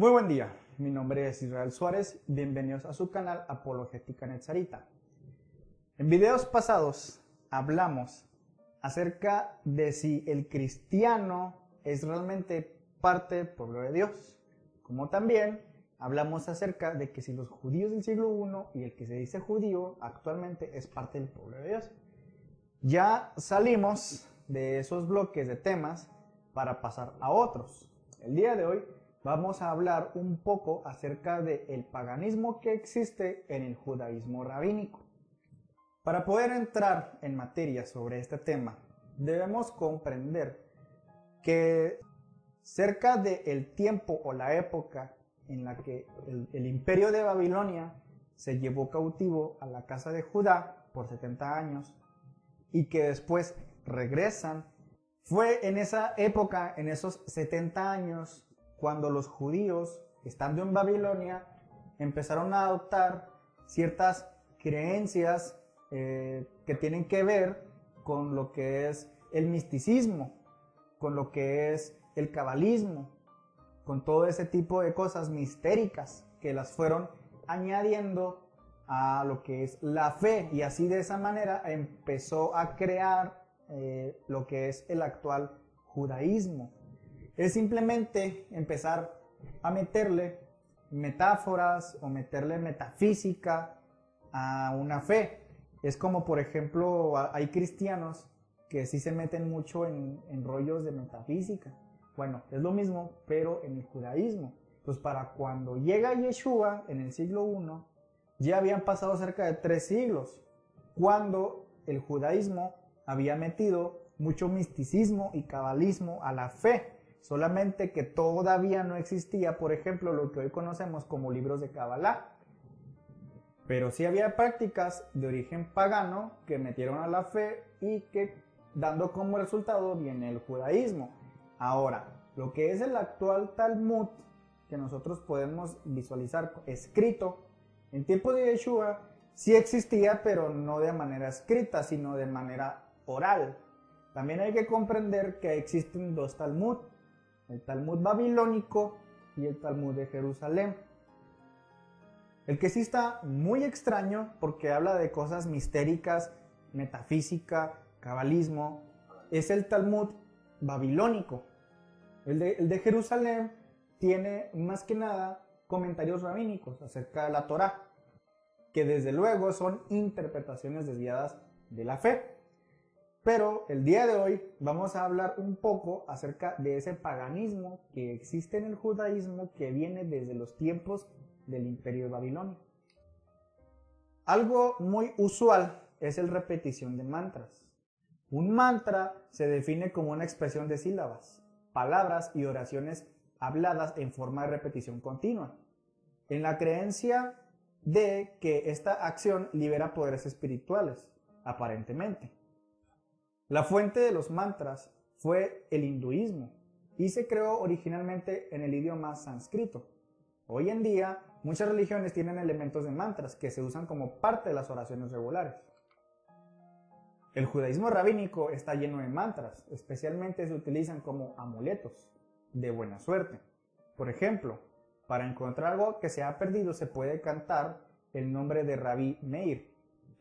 Muy buen día, mi nombre es Israel Suárez, bienvenidos a su canal Apologética Netzarita. En videos pasados hablamos acerca de si el cristiano es realmente parte del pueblo de Dios, como también hablamos acerca de que si los judíos del siglo I y el que se dice judío actualmente es parte del pueblo de Dios. Ya salimos de esos bloques de temas para pasar a otros. El día de hoy vamos a hablar un poco acerca del paganismo que existe en el judaísmo rabínico. Para poder entrar en materia sobre este tema, debemos comprender que cerca del tiempo o la época en la que el imperio de Babilonia se llevó cautivo a la casa de Judá por 70 años y que después regresan, fue en esa época, en esos 70 años, cuando los judíos, estando en Babilonia, empezaron a adoptar ciertas creencias que tienen que ver con lo que es el misticismo, con lo que es el cabalismo, con todo ese tipo de cosas mistéricas que las fueron añadiendo a lo que es la fe, y así de esa manera empezó a crear lo que es el actual judaísmo. Es simplemente empezar a meterle metáforas o meterle metafísica a una fe. Es como, por ejemplo, hay cristianos que sí se meten mucho en rollos de metafísica. Bueno, es lo mismo, pero en el judaísmo. Pues para cuando llega Yeshua en el siglo I, ya habían pasado cerca de 3 siglos, cuando el judaísmo había metido mucho misticismo y cabalismo a la fe. Solamente que todavía no existía, por ejemplo, lo que hoy conocemos como libros de Kabbalah. Pero sí había prácticas de origen pagano que metieron a la fe y que, dando como resultado, viene el judaísmo. Ahora, lo que es el actual Talmud, que nosotros podemos visualizar escrito, en tiempo de Yeshua sí existía, pero no de manera escrita, sino de manera oral. También hay que comprender que existen 2 Talmud, el Talmud babilónico y el Talmud de Jerusalén. El que sí está muy extraño porque habla de cosas mistéricas, metafísica, cabalismo, es el Talmud babilónico. El de Jerusalén tiene más que nada comentarios rabínicos acerca de la Torá, que desde luego son interpretaciones desviadas de la fe. Pero el día de hoy vamos a hablar un poco acerca de ese paganismo que existe en el judaísmo que viene desde los tiempos del imperio babilonio. Algo muy usual es la repetición de mantras. Un mantra se define como una expresión de sílabas, palabras y oraciones habladas en forma de repetición continua, en la creencia de que esta acción libera poderes espirituales, aparentemente. La fuente de los mantras fue el hinduismo y se creó originalmente en el idioma sánscrito. Hoy en día, muchas religiones tienen elementos de mantras que se usan como parte de las oraciones regulares. El judaísmo rabínico está lleno de mantras, especialmente se utilizan como amuletos de buena suerte. Por ejemplo, para encontrar algo que se ha perdido se puede cantar el nombre de Rabí Meir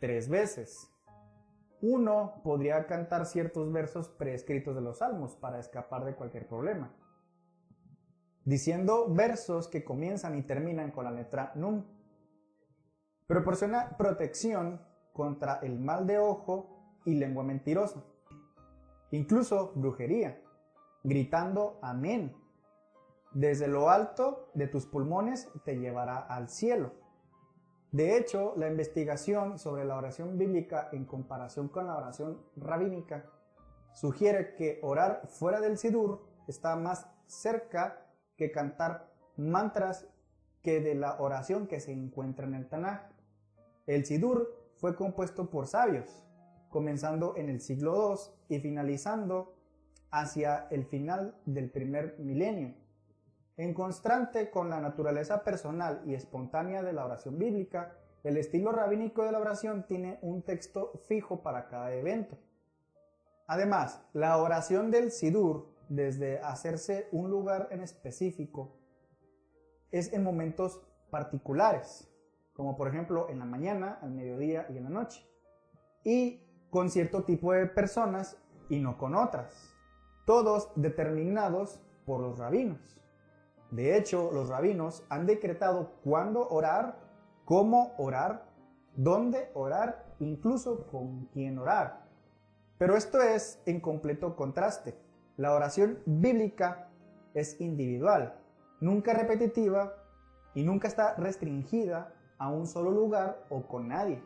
3 veces. Uno podría cantar ciertos versos preescritos de los salmos para escapar de cualquier problema, diciendo versos que comienzan y terminan con la letra Nun. Proporciona protección contra el mal de ojo y lengua mentirosa, incluso brujería, gritando amén. Desde lo alto de tus pulmones te llevará al cielo. De hecho, la investigación sobre la oración bíblica en comparación con la oración rabínica sugiere que orar fuera del Sidur está más cerca que cantar mantras que de la oración que se encuentra en el Tanaj. El Sidur fue compuesto por sabios, comenzando en el siglo II y finalizando hacia el final del primer milenio. En constante con la naturaleza personal y espontánea de la oración bíblica, el estilo rabínico de la oración tiene un texto fijo para cada evento. Además, la oración del Sidur, desde hacerse un lugar en específico es en momentos particulares, como por ejemplo en la mañana, al mediodía y en la noche, y con cierto tipo de personas y no con otras, todos determinados por los rabinos. De hecho, los rabinos han decretado cuándo orar, cómo orar, dónde orar, incluso con quién orar. Pero esto es en completo contraste. La oración bíblica es individual, nunca repetitiva y nunca está restringida a un solo lugar o con nadie.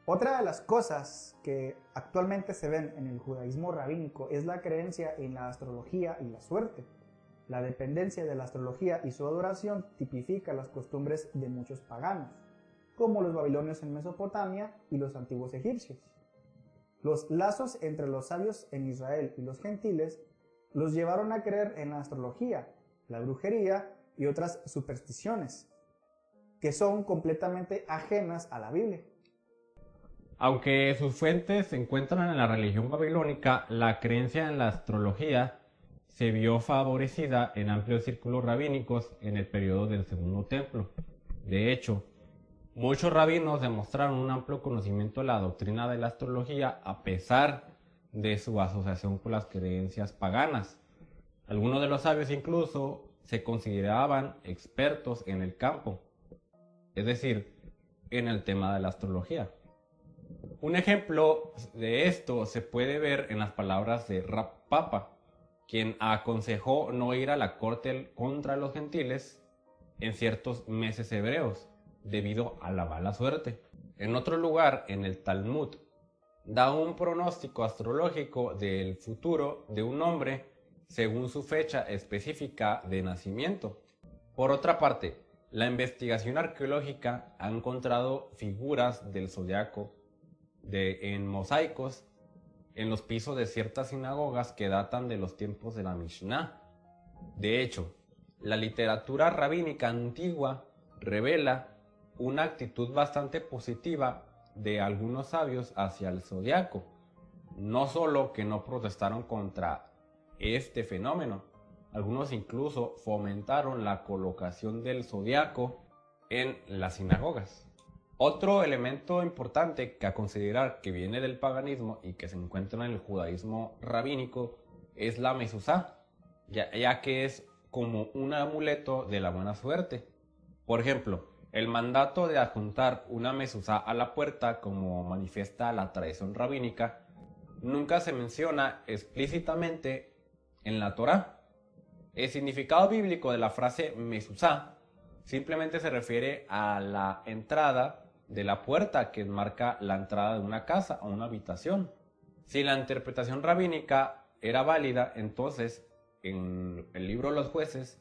Otra de las cosas que actualmente se ven en el judaísmo rabínico es la creencia en la astrología y la suerte. La dependencia de la astrología y su adoración tipifica las costumbres de muchos paganos, como los babilonios en Mesopotamia y los antiguos egipcios. Los lazos entre los sabios en Israel y los gentiles los llevaron a creer en la astrología, la brujería y otras supersticiones, que son completamente ajenas a la Biblia. Aunque sus fuentes se encuentran en la religión babilónica, la creencia en la astrología se vio favorecida en amplios círculos rabínicos en el periodo del Segundo Templo. De hecho, muchos rabinos demostraron un amplio conocimiento de la doctrina de la astrología a pesar de su asociación con las creencias paganas. Algunos de los sabios incluso se consideraban expertos en el campo, es decir, en el tema de la astrología. Un ejemplo de esto se puede ver en las palabras de Rab Papa, quien aconsejó no ir a la corte contra los gentiles en ciertos meses hebreos, debido a la mala suerte. En otro lugar, en el Talmud, da un pronóstico astrológico del futuro de un hombre según su fecha específica de nacimiento. Por otra parte, la investigación arqueológica ha encontrado figuras del zodiaco en mosaicos en los pisos de ciertas sinagogas que datan de los tiempos de la Mishnah. De hecho, la literatura rabínica antigua revela una actitud bastante positiva de algunos sabios hacia el zodiaco. No solo que no protestaron contra este fenómeno, algunos incluso fomentaron la colocación del zodiaco en las sinagogas. Otro elemento importante que a considerar que viene del paganismo y que se encuentra en el judaísmo rabínico es la mezuzá, ya que es como un amuleto de la buena suerte. Por ejemplo, el mandato de adjuntar una mezuzá a la puerta, como manifiesta la tradición rabínica, nunca se menciona explícitamente en la Torá. El significado bíblico de la frase mezuzá simplemente se refiere a la entrada de la puerta que marca la entrada de una casa o una habitación. Si la interpretación rabínica era válida, entonces en el libro de los Jueces,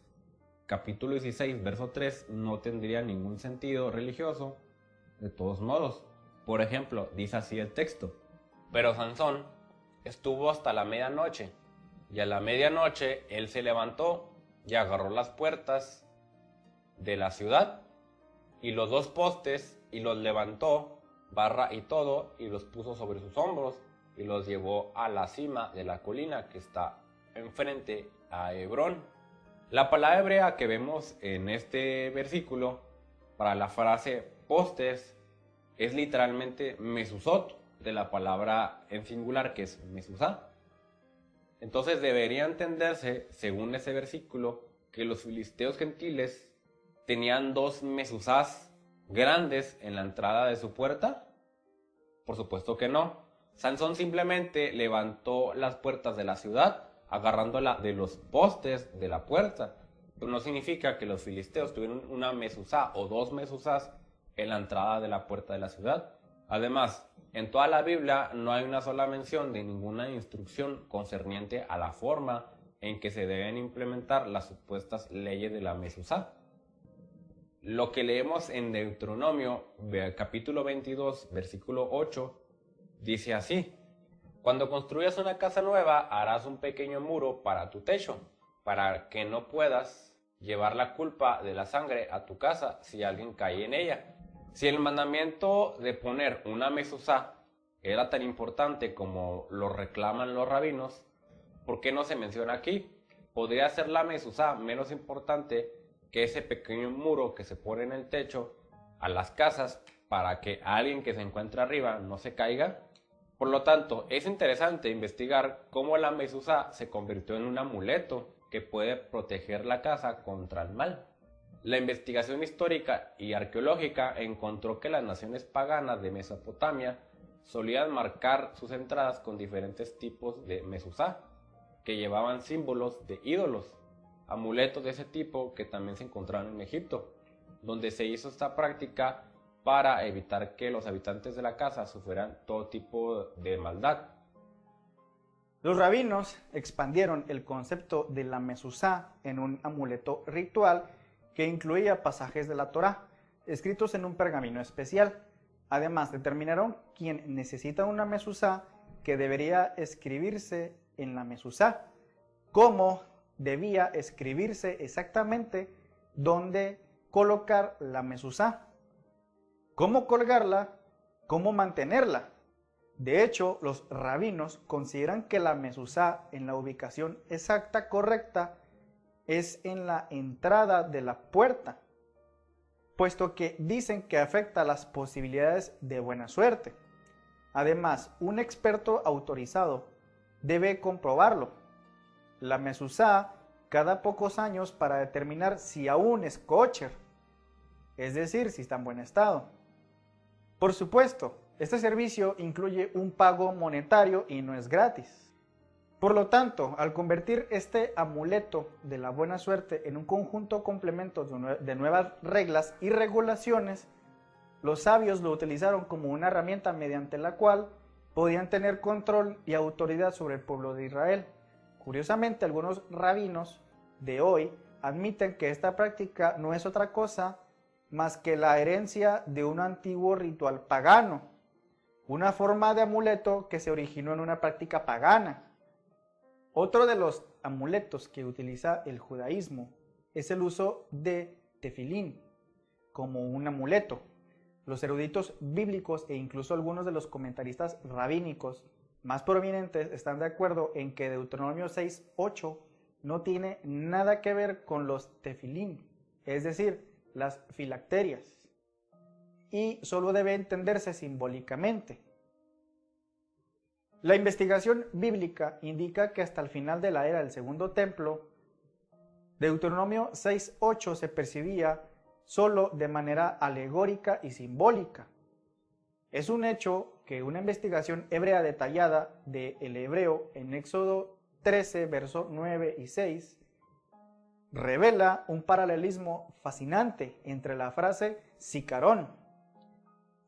capítulo 16, verso 3, no tendría ningún sentido religioso de todos modos. Por ejemplo, dice así el texto: pero Sansón estuvo hasta la medianoche, y a la medianoche él se levantó y agarró las puertas de la ciudad y los dos postes, y los levantó, barra y todo, y los puso sobre sus hombros, y los llevó a la cima de la colina que está enfrente a Hebrón. La palabra hebrea que vemos en este versículo para la frase postes es literalmente mezuzot, de la palabra en singular que es mezuzá. Entonces debería entenderse, según ese versículo, que los filisteos gentiles tenían dos mezuzás grandes en la entrada de su puerta. Por supuesto que no. Sansón simplemente levantó las puertas de la ciudad agarrándola de los postes de la puerta. Pero no significa que los filisteos tuvieron una mezuzá o dos mezuzás en la entrada de la puerta de la ciudad. Además, en toda la Biblia no hay una sola mención de ninguna instrucción concerniente a la forma en que se deben implementar las supuestas leyes de la mezuzá. Lo que leemos en Deuteronomio, capítulo 22, versículo 8, dice así: cuando construyas una casa nueva, harás un pequeño muro para tu techo, para que no puedas llevar la culpa de la sangre a tu casa si alguien cae en ella. Si el mandamiento de poner una mezuzá era tan importante como lo reclaman los rabinos, ¿por qué no se menciona aquí? ¿Podría ser la mezuzá menos importante que ese pequeño muro que se pone en el techo a las casas para que alguien que se encuentra arriba no se caiga. Por lo tanto, es interesante investigar cómo la mezuzá se convirtió en un amuleto que puede proteger la casa contra el mal. La investigación histórica y arqueológica encontró que las naciones paganas de Mesopotamia solían marcar sus entradas con diferentes tipos de mezuzá, que llevaban símbolos de ídolos, amuletos de ese tipo que también se encontraban en Egipto, donde se hizo esta práctica para evitar que los habitantes de la casa sufrieran todo tipo de maldad. Los rabinos expandieron el concepto de la mezuzá en un amuleto ritual que incluía pasajes de la Torá, escritos en un pergamino especial. Además, determinaron quién necesita una mezuzá que debería escribirse en la mezuzá, cómo debía escribirse exactamente, dónde colocar la mezuzá, cómo colgarla, cómo mantenerla. De hecho, los rabinos consideran que la mezuzá en la ubicación exacta correcta es en la entrada de la puerta, puesto que dicen que afecta las posibilidades de buena suerte. Además, un experto autorizado debe comprobarlo. La mezuzá cada pocos años para determinar si aún es kosher, es decir, si está en buen estado. Por supuesto, este servicio incluye un pago monetario y no es gratis. Por lo tanto, al convertir este amuleto de la buena suerte en un conjunto complemento de nuevas reglas y regulaciones, los sabios lo utilizaron como una herramienta mediante la cual podían tener control y autoridad sobre el pueblo de Israel. Curiosamente, algunos rabinos de hoy admiten que esta práctica no es otra cosa más que la herencia de un antiguo ritual pagano, una forma de amuleto que se originó en una práctica pagana. Otro de los amuletos que utiliza el judaísmo es el uso de tefilín como un amuleto. Los eruditos bíblicos e incluso algunos de los comentaristas rabínicos más prominentes están de acuerdo en que Deuteronomio 6:8 no tiene nada que ver con los tefilín, es decir, las filacterias, y solo debe entenderse simbólicamente. La investigación bíblica indica que hasta el final de la era del Segundo Templo, Deuteronomio 6:8 se percibía solo de manera alegórica y simbólica. Es un hecho que una investigación hebrea detallada del hebreo en Éxodo 13, versos 9 y 6, revela un paralelismo fascinante entre la frase sicarón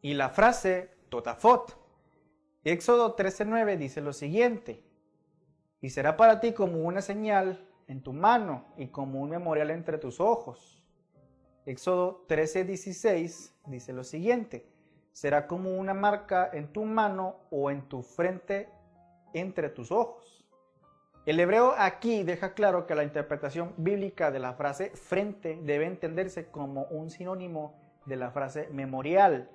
y la frase totafot. Éxodo 13:9 dice lo siguiente: y será para ti como una señal en tu mano y como un memorial entre tus ojos. Éxodo 13:16 dice lo siguiente: será como una marca en tu mano o en tu frente entre tus ojos. El hebreo aquí deja claro que la interpretación bíblica de la frase frente debe entenderse como un sinónimo de la frase memorial,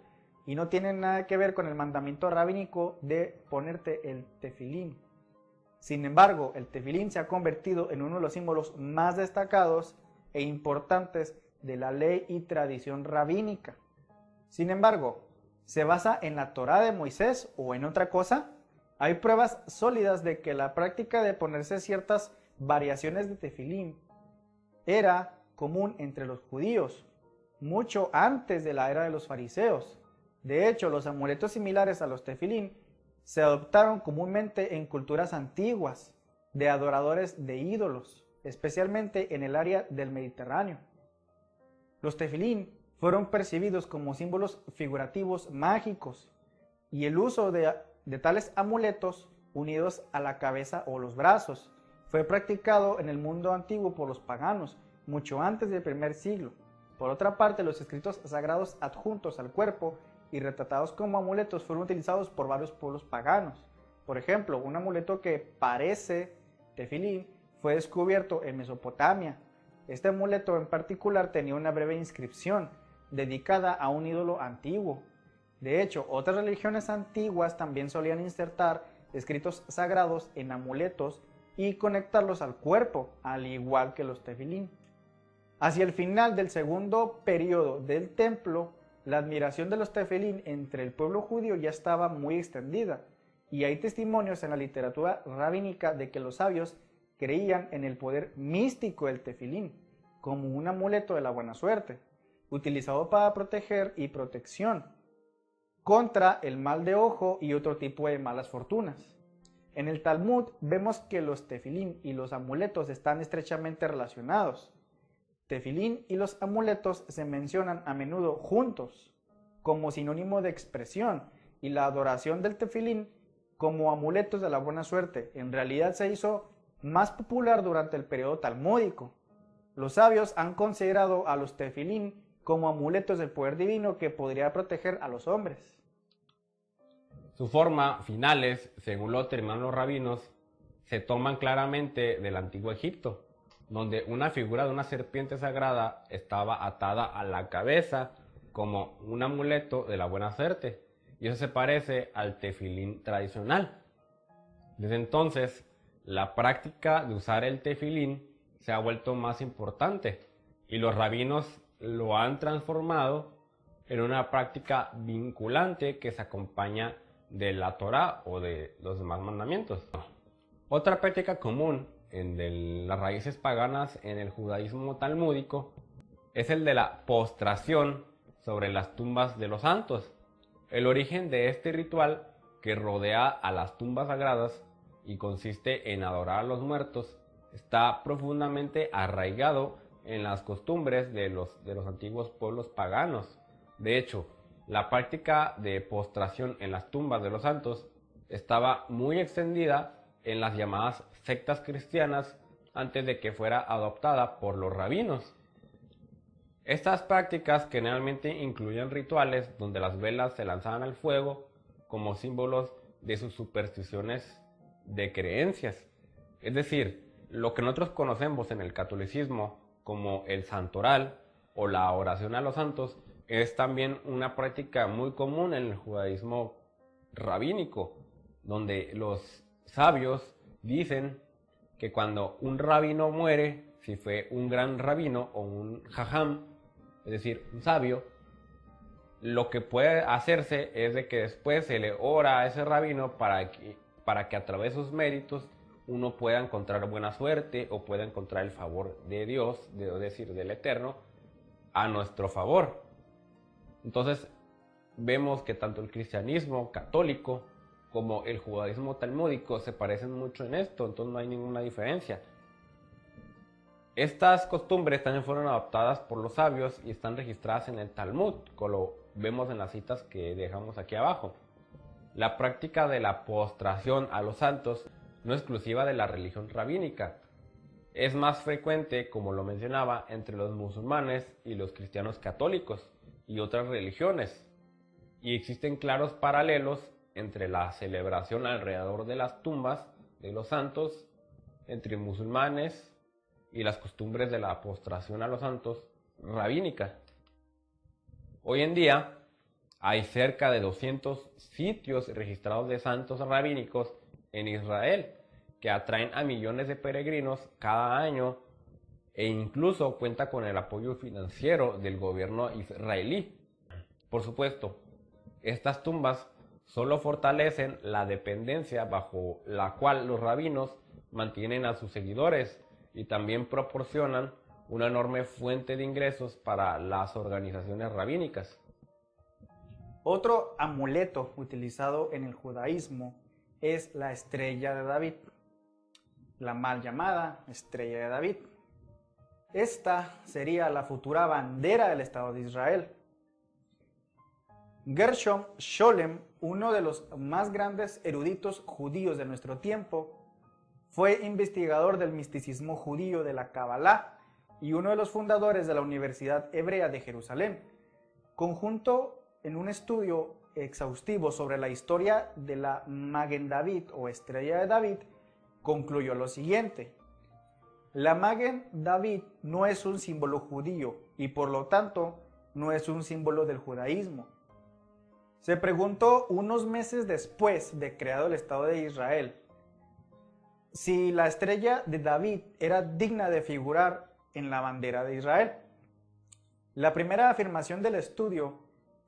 y no tiene nada que ver con el mandamiento rabínico de ponerte el tefilín. Sin embargo, el tefilín se ha convertido en uno de los símbolos más destacados e importantes de la ley y tradición rabínica. Sin embargo, ¿se basa en la Torá de Moisés o en otra cosa? Hay pruebas sólidas de que la práctica de ponerse ciertas variaciones de tefilín era común entre los judíos, mucho antes de la era de los fariseos. De hecho, los amuletos similares a los tefilín se adoptaron comúnmente en culturas antiguas de adoradores de ídolos, especialmente en el área del Mediterráneo. Los tefilín fueron percibidos como símbolos figurativos mágicos, y el uso de tales amuletos unidos a la cabeza o los brazos fue practicado en el mundo antiguo por los paganos mucho antes del primer siglo. Por otra parte, los escritos sagrados adjuntos al cuerpo y retratados como amuletos fueron utilizados por varios pueblos paganos. Por ejemplo, un amuleto que parece tefilín fue descubierto en Mesopotamia. Este amuleto en particular tenía una breve inscripción dedicada a un ídolo antiguo. De hecho, otras religiones antiguas también solían insertar escritos sagrados en amuletos y conectarlos al cuerpo, al igual que los tefilín. Hacia el final del segundo periodo del templo, la admiración de los tefilín entre el pueblo judío ya estaba muy extendida, y hay testimonios en la literatura rabínica de que los sabios creían en el poder místico del tefilín, como un amuleto de la buena suerte, utilizado para proteger y protección contra el mal de ojo y otro tipo de malas fortunas. En el Talmud vemos que los tefilín y los amuletos están estrechamente relacionados. Tefilín y los amuletos se mencionan a menudo juntos, como sinónimo de expresión, y la adoración del tefilín como amuletos de la buena suerte en realidad se hizo más popular durante el periodo talmúdico. Los sabios han considerado a los tefilín como amuletos del poder divino que podría proteger a los hombres. Su forma, finales, según lo determinan los rabinos, se toman claramente del antiguo Egipto, donde una figura de una serpiente sagrada estaba atada a la cabeza como un amuleto de la buena suerte, y eso se parece al tefilín tradicional. Desde entonces, la práctica de usar el tefilín se ha vuelto más importante, y los rabinos lo han transformado en una práctica vinculante que se acompaña de la Torá o de los demás mandamientos. Otra práctica común en las raíces paganas en el judaísmo talmúdico es el de la postración sobre las tumbas de los santos. El origen de este ritual, que rodea a las tumbas sagradas y consiste en adorar a los muertos, está profundamente arraigado en las costumbres de los antiguos pueblos paganos. De hecho, la práctica de postración en las tumbas de los santos estaba muy extendida en las llamadas sectas cristianas antes de que fuera adoptada por los rabinos. Estas prácticas generalmente incluían rituales donde las velas se lanzaban al fuego como símbolos de sus supersticiones de creencias. Es decir, lo que nosotros conocemos en el catolicismo como el santoral o la oración a los santos es también una práctica muy común en el judaísmo rabínico, donde los sabios dicen que cuando un rabino muere, si fue un gran rabino o un jajam, es decir, un sabio, lo que puede hacerse es de que después se le ora a ese rabino para que a través de sus méritos uno pueda encontrar buena suerte o pueda encontrar el favor de Dios, es decir, del Eterno, a nuestro favor. Entonces vemos que tanto el cristianismo católico como el judaísmo talmúdico se parecen mucho en esto, entonces no hay ninguna diferencia. Estas costumbres también fueron adoptadas por los sabios y están registradas en el Talmud, como lo vemos en las citas que dejamos aquí abajo. La práctica de la postración a los santos no es exclusiva de la religión rabínica. Es más frecuente, como lo mencionaba, entre los musulmanes y los cristianos católicos y otras religiones. Y existen claros paralelos entre la celebración alrededor de las tumbas de los santos entre musulmanes y las costumbres de la postración a los santos rabínica. Hoy en día hay cerca de 200 sitios registrados de santos rabínicos en Israel que atraen a millones de peregrinos cada año e incluso cuenta con el apoyo financiero del gobierno israelí. Por supuesto, estas tumbas solo fortalecen la dependencia bajo la cual los rabinos mantienen a sus seguidores y también proporcionan una enorme fuente de ingresos para las organizaciones rabínicas. Otro amuleto utilizado en el judaísmo es la estrella de David, la mal llamada estrella de David. Esta sería la futura bandera del Estado de Israel. Gershom Scholem, uno de los más grandes eruditos judíos de nuestro tiempo, fue investigador del misticismo judío de la Kabbalah y uno de los fundadores de la Universidad Hebrea de Jerusalén. Conjunto en un estudio exhaustivo sobre la historia de la Magen David o Estrella de David, concluyó lo siguiente: la Magen David no es un símbolo judío y por lo tanto no es un símbolo del judaísmo. Se preguntó unos meses después de creado el Estado de Israel si la estrella de David era digna de figurar en la bandera de Israel. La primera afirmación del estudio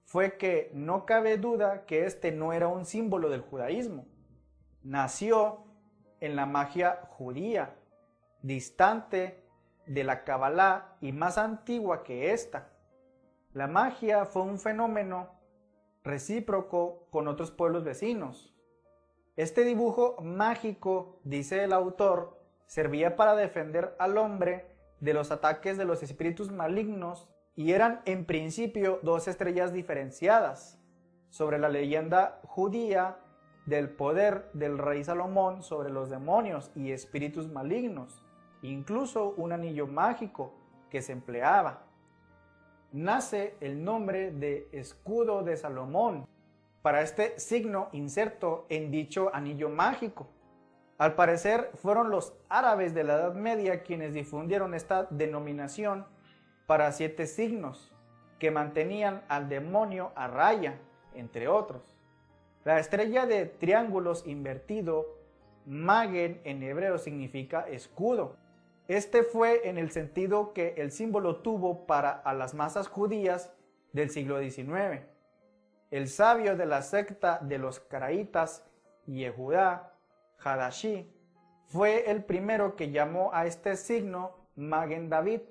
fue que no cabe duda que este no era un símbolo del judaísmo. Nació en la magia judía, distante de la Kabbalah y más antigua que esta. La magia fue un fenómeno recíproco con otros pueblos vecinos. Este dibujo mágico, dice el autor, servía para defender al hombre de los ataques de los espíritus malignos y eran en principio dos estrellas diferenciadas sobre la leyenda judía del poder del rey Salomón sobre los demonios y espíritus malignos, incluso un anillo mágico que se empleaba. Nace el nombre de escudo de Salomón para este signo inserto en dicho anillo mágico. Al parecer fueron los árabes de la Edad Media quienes difundieron esta denominación para 7 signos que mantenían al demonio a raya, entre otros. La estrella de triángulos invertido, Magen en hebreo significa escudo. Este fue en el sentido que el símbolo tuvo para a las masas judías del siglo XIX. El sabio de la secta de los caraítas, Yehudá Hadashi, fue el primero que llamó a este signo Magen David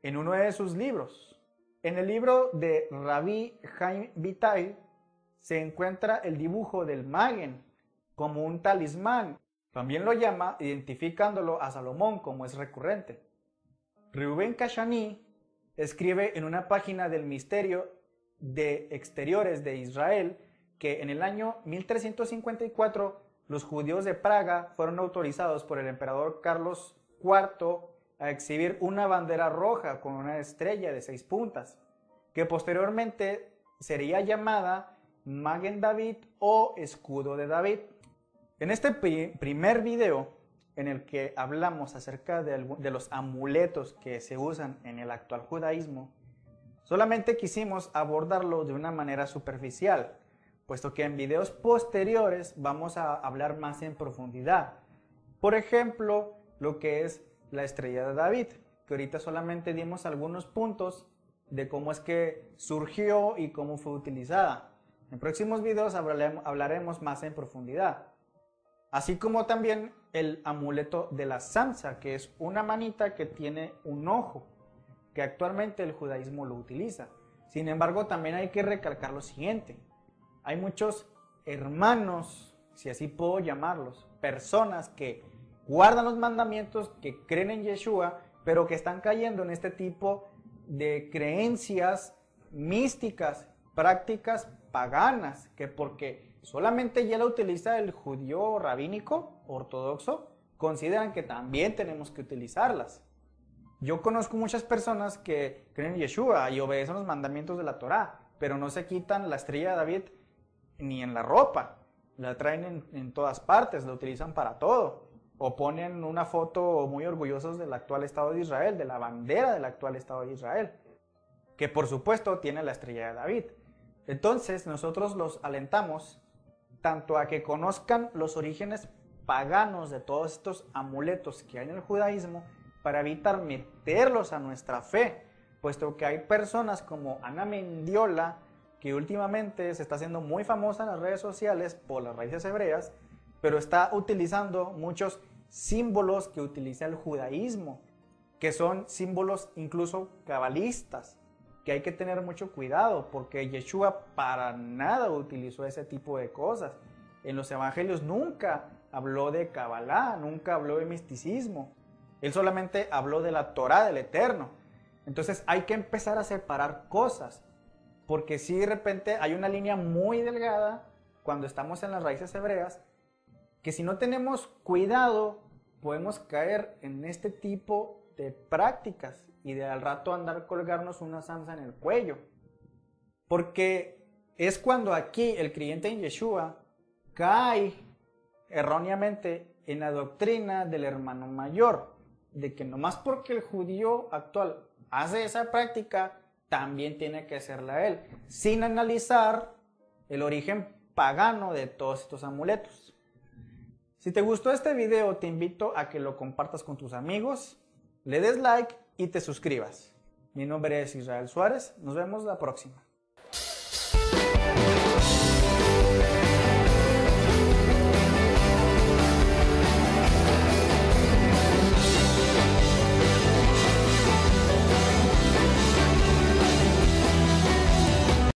en uno de sus libros. En el libro de Rabbi Chaim Vital se encuentra el dibujo del Magen como un talismán. También lo llama identificándolo a Salomón como es recurrente. Reuben Kashani escribe en una página del Misterio de Exteriores de Israel que en el año 1354 los judíos de Praga fueron autorizados por el emperador Carlos IV a exhibir una bandera roja con una estrella de 6 puntas, que posteriormente sería llamada Magen David o Escudo de David. En este primer video, en el que hablamos acerca de los amuletos que se usan en el actual judaísmo, solamente quisimos abordarlo de una manera superficial, puesto que en videos posteriores vamos a hablar más en profundidad. Por ejemplo, lo que es la estrella de David, que ahorita solamente dimos algunos puntos de cómo es que surgió y cómo fue utilizada. En próximos videos hablaremos más en profundidad. Así como también el amuleto de la Samsa, que es una manita que tiene un ojo, que actualmente el judaísmo lo utiliza. Sin embargo, también hay que recalcar lo siguiente. Hay muchos hermanos, si así puedo llamarlos, personas que guardan los mandamientos, que creen en Yeshua, pero que están cayendo en este tipo de creencias místicas, prácticas paganas, que porque solamente ya la utiliza el judío rabínico ortodoxo, consideran que también tenemos que utilizarlas. Yo conozco muchas personas que creen en Yeshua y obedecen los mandamientos de la Torá, pero no se quitan la estrella de David ni en la ropa. La traen en todas partes, la utilizan para todo. O ponen una foto muy orgullosos del actual Estado de Israel, de la bandera del actual Estado de Israel, que por supuesto tiene la estrella de David. Entonces nosotros los alentamos tanto a que conozcan los orígenes paganos de todos estos amuletos que hay en el judaísmo para evitar meterlos a nuestra fe, puesto que hay personas como Ana Mendiola, que últimamente se está haciendo muy famosa en las redes sociales por las raíces hebreas, pero está utilizando muchos símbolos que utiliza el judaísmo, que son símbolos incluso cabalistas, que hay que tener mucho cuidado, porque Yeshua para nada utilizó ese tipo de cosas. En los evangelios nunca habló de Kabbalah, nunca habló de misticismo. Él solamente habló de la Torá del Eterno. Entonces hay que empezar a separar cosas, porque si de repente hay una línea muy delgada cuando estamos en las raíces hebreas, que si no tenemos cuidado podemos caer en este tipo de prácticas y de al rato andar colgarnos una zanza en el cuello. Porque es cuando aquí el creyente en Yeshua cae erróneamente en la doctrina del hermano mayor, de que nomás porque el judío actual hace esa práctica, también tiene que hacerla él, sin analizar el origen pagano de todos estos amuletos. Si te gustó este video, te invito a que lo compartas con tus amigos, le des like y te suscribas. Mi nombre es Israel Suárez. Nos vemos la próxima.